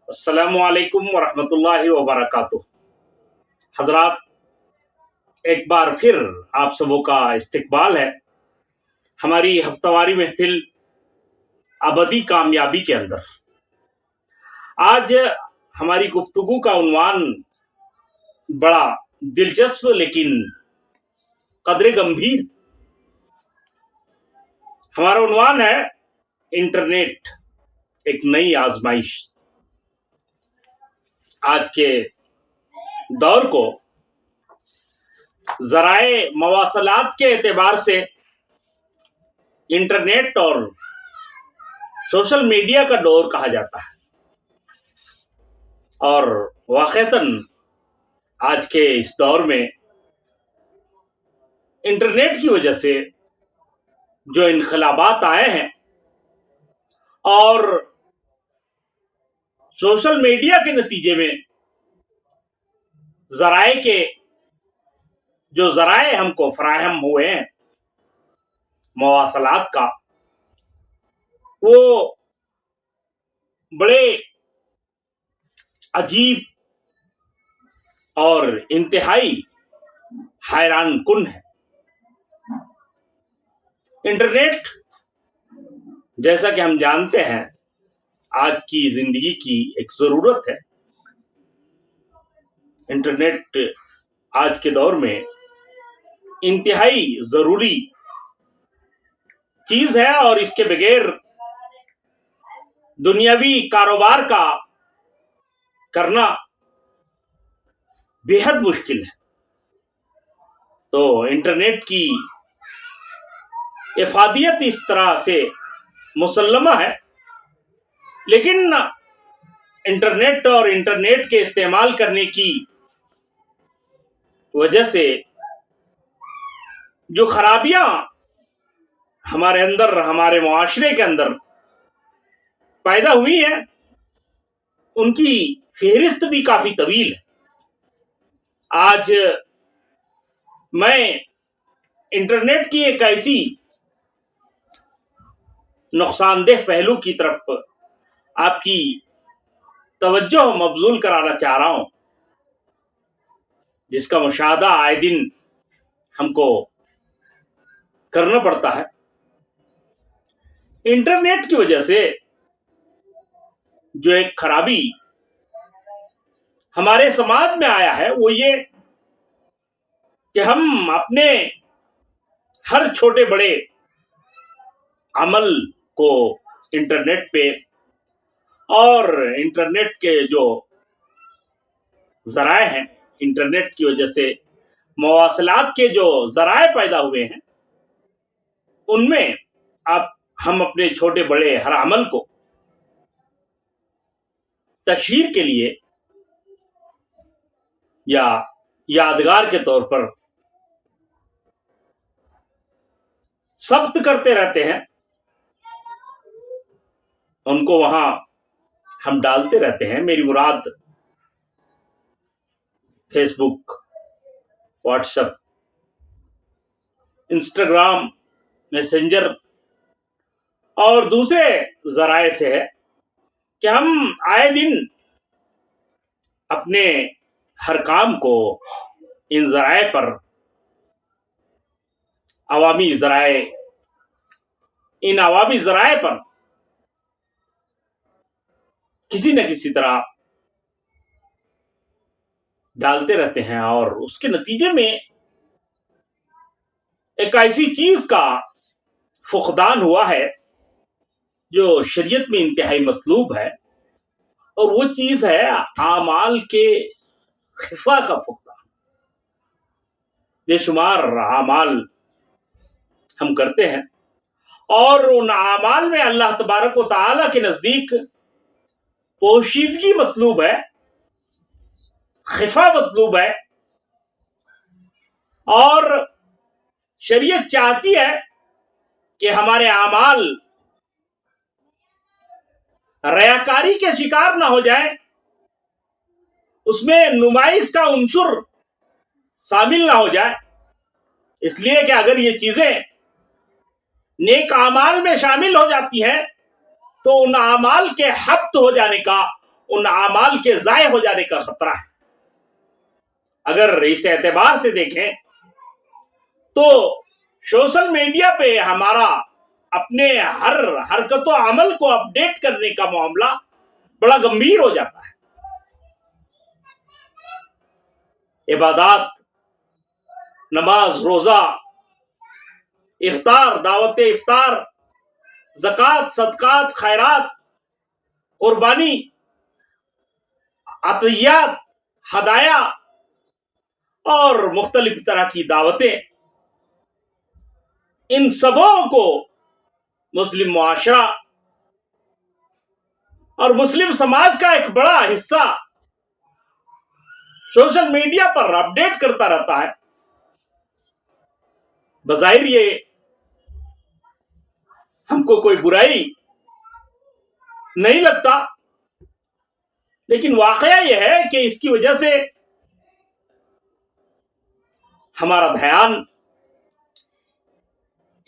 अस्सलामु अलैकुम वरहमतुल्लाहि वबरकातुह। हजरात, एक बार फिर आप सबों का इस्तकबाल है हमारी हफ्तावारी महफिल अबदी कामयाबी के अंदर। आज हमारी गुफ्तगू का उन्वान बड़ा दिलचस्प लेकिन कदरे गंभीर। हमारा उन्वान है इंटरनेट एक नई आजमाइश। आज के दौर को ज़राए मवासलात के एतबार से इंटरनेट और सोशल मीडिया का दौर कहा जाता है, और वाक़तन आज के इस दौर में इंटरनेट की वजह से जो इनकलाबात आए हैं और सोशल मीडिया के नतीजे में ज़राए के जो ज़राए हमको फराहम हुए हैं मवासलात का, वो बड़े अजीब और इंतहाई हैरान कुन है। इंटरनेट, जैसा कि हम जानते हैं, आज की जिंदगी की एक जरूरत है। इंटरनेट आज के दौर में इंतहाई जरूरी चीज है और इसके बगैर दुनियावी कारोबार का करना बेहद मुश्किल है। तो इंटरनेट की इफादियत इस तरह से मुसल्लमा है, लेकिन इंटरनेट और इंटरनेट के इस्तेमाल करने की वजह से जो खराबियां हमारे अंदर, हमारे मुआशरे के अंदर पैदा हुई है, उनकी फेहरिस्त भी काफी तवील है। आज मैं इंटरनेट की एक ऐसी नुकसानदेह पहलू की तरफ आपकी तवज्जो मबजूल कराना चाह रहा हूं, जिसका मुशाहदा आए दिन हमको करना पड़ता है। इंटरनेट की वजह से जो एक खराबी हमारे समाज में आया है वो ये कि हम अपने हर छोटे बड़े अमल को इंटरनेट पे और इंटरनेट के जो ज़राए हैं, इंटरनेट की वजह से मवासलात के जो ज़राए पैदा हुए हैं, उनमें अब हम अपने छोटे बड़े हर अमल को तशहीर के लिए या यादगार के तौर पर सब्त करते रहते हैं, उनको वहां हम डालते रहते हैं। मेरी मुराद फेसबुक, व्हाट्सएप, इंस्टाग्राम, मैसेंजर और दूसरे जराए से है कि हम आए दिन अपने हर काम को इन जराए पर, अवामी जराए, इन अवामी जराए पर किसी न किसी तरह डालते रहते हैं, और उसके नतीजे में एक ऐसी चीज का फुकदान हुआ है जो शरीयत में इंतहाई मतलूब है, और वो चीज है आमाल के खिफा का फुकदान। बेशुमार आमाल हम करते हैं और उन आमाल में अल्लाह तबारक व तआला के नजदीक पोशीदगी मतलूब है, खिफा मतलूब है, और शरीयत चाहती है कि हमारे आमाल रयाकारी के शिकार ना हो जाए, उसमें नुमाइश का उन्सुर शामिल ना हो जाए। इसलिए कि अगर ये चीजें नेक आमाल में शामिल हो जाती हैं तो उन आमाल के हब्त हो जाने का ان اعمال کے ضائع ہو جانے کا خطرہ ہے. اگر اس اعتبار سے دیکھیں تو سوشل میڈیا پہ ہمارا اپنے ہر حرکت و عمل کو اپڈیٹ کرنے کا معاملہ بڑا گمبھیر ہو جاتا ہے. عبادات، نماز، روزہ، افطار، دعوت افطار، زکوٰۃ، صدقات، خیرات، قربانی، عطیات، ہدایہ اور مختلف طرح کی دعوتیں، ان سبوں کو مسلم معاشرہ اور مسلم سماج کا ایک بڑا حصہ سوشل میڈیا پر اپڈیٹ کرتا رہتا ہے. بظاہر یہ ہم کو کوئی برائی نہیں لگتا، لیکن واقعہ یہ ہے کہ اس کی وجہ سے ہمارا دھیان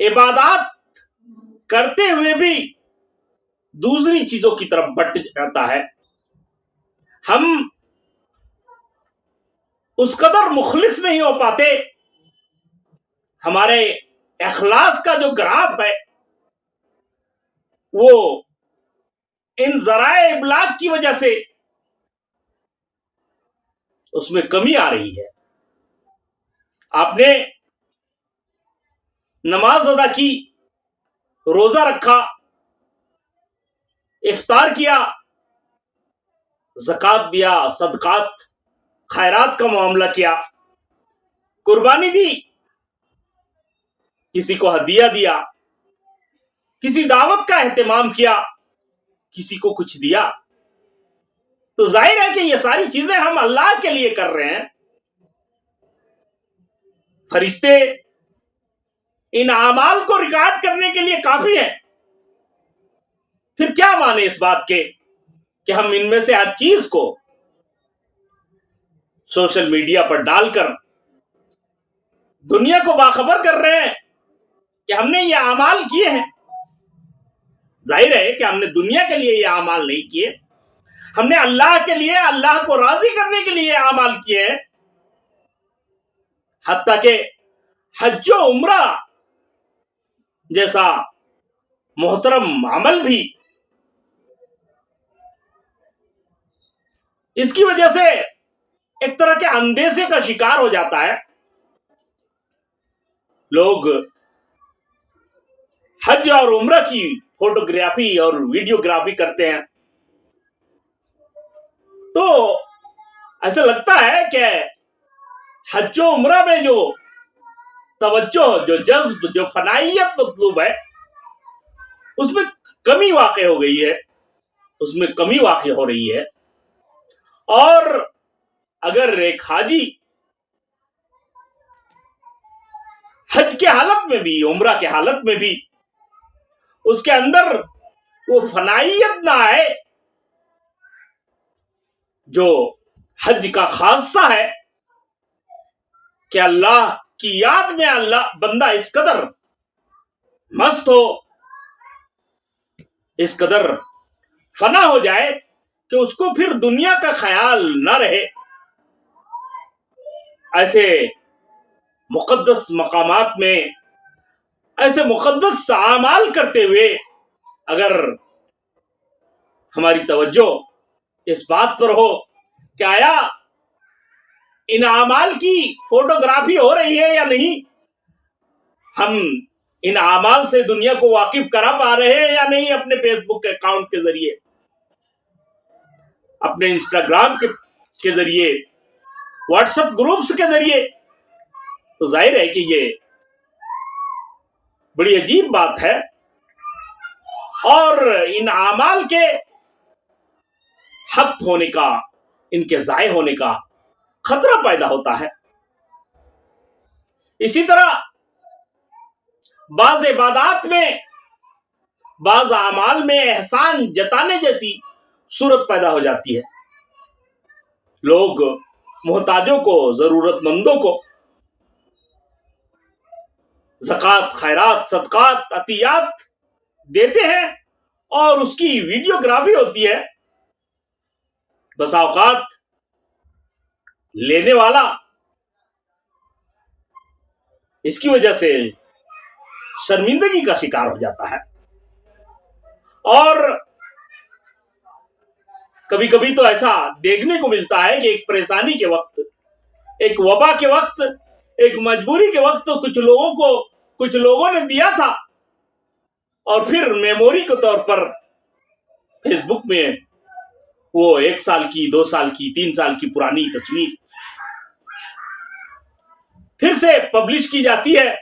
عبادات کرتے ہوئے بھی دوسری چیزوں کی طرف بٹ جاتا ہے. ہم اس قدر مخلص نہیں ہو پاتے. ہمارے اخلاص کا جو گراف ہے وہ ان ذرائع ابلاغ کی وجہ سے اس میں کمی آ رہی ہے. آپ نے نماز ادا کی، روزہ رکھا، افطار کیا، زکوٰۃ دیا، صدقات خیرات کا معاملہ کیا، قربانی دی، کسی کو ہدیہ دیا، کسی دعوت کا اہتمام کیا، کسی کو کچھ دیا، تو ظاہر ہے کہ یہ ساری چیزیں ہم اللہ کے لیے کر رہے ہیں. فرشتے ان اعمال کو ریکارڈ کرنے کے لیے کافی ہیں. پھر کیا مانے اس بات کے کہ ہم ان میں سے ہر چیز کو سوشل میڈیا پر ڈال کر دنیا کو باخبر کر رہے ہیں کہ ہم نے یہ اعمال کیے ہیں. ظاہر ہے کہ ہم نے دنیا کے لیے یہ اعمال نہیں کیے، ہم نے اللہ کے لیے، اللہ کو راضی کرنے کے لیے یہ اعمال کیے ہیں. حتیٰ کہ حج و عمرہ جیسا محترم عمل بھی اس کی وجہ سے ایک طرح کے اندیشے کا شکار ہو جاتا ہے. لوگ حج اور عمرہ کی فوٹوگرافی اور ویڈیوگرافی کرتے ہیں تو ایسا لگتا ہے کہ حج و عمرہ میں جو توجہ، جو جذب، جو فنائیت مطلوب ہے اس میں کمی واقع ہو گئی ہے، اس میں کمی واقع ہو رہی ہے. اور اگر ایک حاجی حج کے حالت میں بھی، عمرہ کے حالت میں بھی اس کے اندر وہ فنائیت نہ آئے جو حج کا خاصہ ہے کہ اللہ کی یاد میں اللہ بندہ اس قدر مست ہو، اس قدر فنا ہو جائے کہ اس کو پھر دنیا کا خیال نہ رہے. ایسے مقدس مقامات میں ایسے مقدس اعمال کرتے ہوئے اگر ہماری توجہ اس بات پر ہو کہ آیا ان اعمال کی فوٹوگرافی ہو رہی ہے یا نہیں، ہم ان اعمال سے دنیا کو واقف کرا پا رہے ہیں یا نہیں، اپنے فیس بک اکاؤنٹ کے ذریعے، اپنے انسٹاگرام کے ذریعے، واٹس ایپ گروپس کے ذریعے، تو ظاہر ہے کہ یہ بڑی عجیب بات ہے اور ان اعمال کے حبط ہونے کا، ان کے ضائع ہونے کا خطرہ پیدا ہوتا ہے. اسی طرح بعض عبادات میں، بعض اعمال میں احسان جتانے جیسی صورت پیدا ہو جاتی ہے. لوگ محتاجوں کو، ضرورت مندوں کو زکوٰۃ، خیرات، صدقات، عطیات دیتے ہیں اور اس کی ویڈیوگرافی ہوتی ہے बसा औकात लेने वाला इसकी वजह से शर्मिंदगी का शिकार हो जाता है। और कभी कभी तो ऐसा देखने को मिलता है कि एक परेशानी के वक्त, एक वबा के वक्त, एक मजबूरी के वक्त तो कुछ लोगों ने दिया था, और फिर मेमोरी के तौर पर फेसबुक में वो 1 साल की, 2 साल की, 3 साल की पुरानी तस्वीर फिर से पब्लिश की जाती है,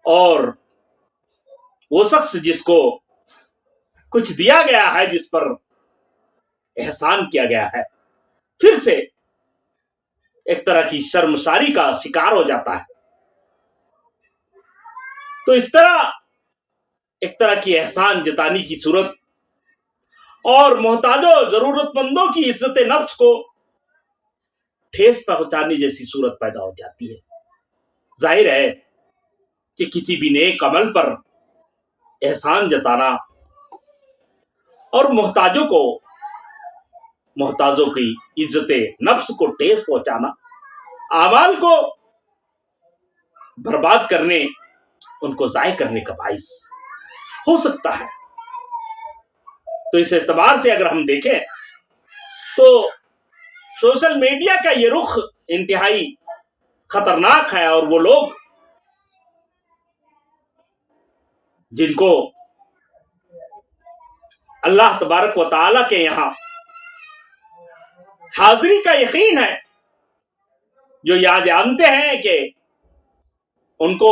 और वो शख्स जिसको कुछ दिया गया है, जिस पर एहसान किया गया है, फिर से एक तरह की शर्मसारी का शिकार हो जाता है। तो इस तरह एक तरह की एहसान जताने की सूरत और मोहताजों, जरूरतमंदों की इज्जत नफ्स को ठेस पहुंचाने जैसी सूरत पैदा हो जाती है। जाहिर है कि किसी भी नेक अमल पर एहसान जताना और मोहताजों की इज्जत नफ्स को ठेस पहुंचाना, आमाल को बर्बाद करने, उनको जाय करने का बाइस हो सकता है। तो इस एतबार से अगर हम देखें तो सोशल मीडिया का ये रुख इंतहाई खतरनाक है, और वो लोग जिनको अल्लाह तबारक व तआला के यहां हाजिरी का यकीन है, जो याद जानते हैं कि उनको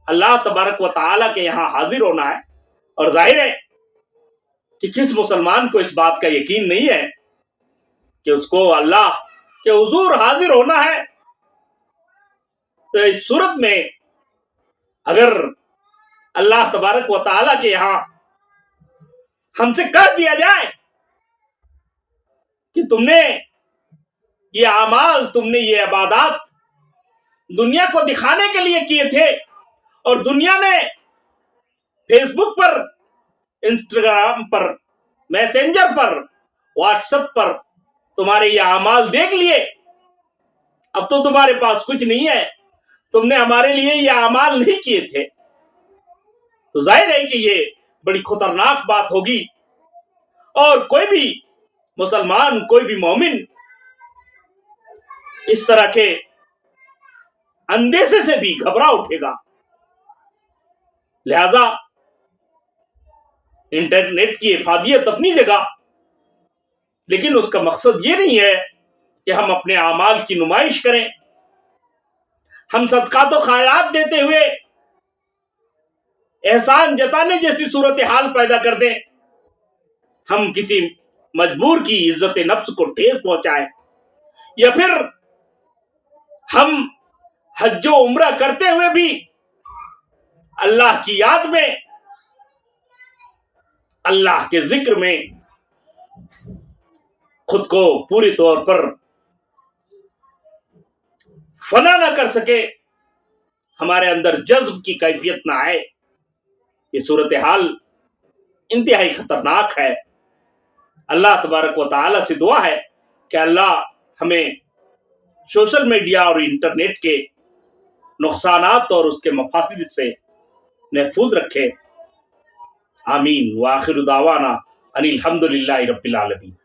अल्लाह तबारक व तआला के यहां हाजिर होना है, और जाहिर है कि किस मुसलमान को इस बात का यकीन नहीं है कि उसको अल्लाह के हुजूर हाजिर होना है। तो इस सूरत में अगर अल्लाह तबारक व तआला के यहां हमसे कह दिया जाए कि तुमने ये अमाल, तुमने ये इबादत दुनिया को दिखाने के लिए किए थे, और दुनिया ने फेसबुक पर, इंस्टाग्राम पर, मैसेंजर पर, व्हाट्सएप पर तुम्हारे ये अमाल देख लिए, अब तो तुम्हारे पास कुछ नहीं है, तुमने हमारे लिए ये अमाल नहीं किए थे। तो जाहिर है कि ये बड़ी खतरनाक बात होगी, और कोई भी मुसलमान, कोई भी मोमिन इस तरह के अंदेशे से भी घबरा उठेगा। लिहाजा इंटरनेट की इफादियत अपनी जगह, लेकिन उसका मकसद ये नहीं है कि हम अपने आमाल की नुमाइश करें, हम सदकात व खैरात देते हुए एहसान जताने जैसी सूरत हाल पैदा कर दें, हम किसी मजबूर की इज्जत नफ्स को ठेस पहुंचाएं, या फिर हम हज व उम्रा करते हुए भी अल्लाह की याद में, अल्लाह के जिक्र में खुद को पूरी तौर पर फना ना कर सके, हमारे अंदर जज्ब की कैफियत ना आए। ये सूरत हाल इंतहाई खतरनाक है। अल्लाह तबारक व तआला से दुआ है कि अल्लाह हमें सोशल मीडिया और इंटरनेट के नुकसानात और उसके मफासिद से महफूज रखे। आमीन। व आखिर दावाना अनिल हम्दुलिल्लाहि रब्बिल आलमीन।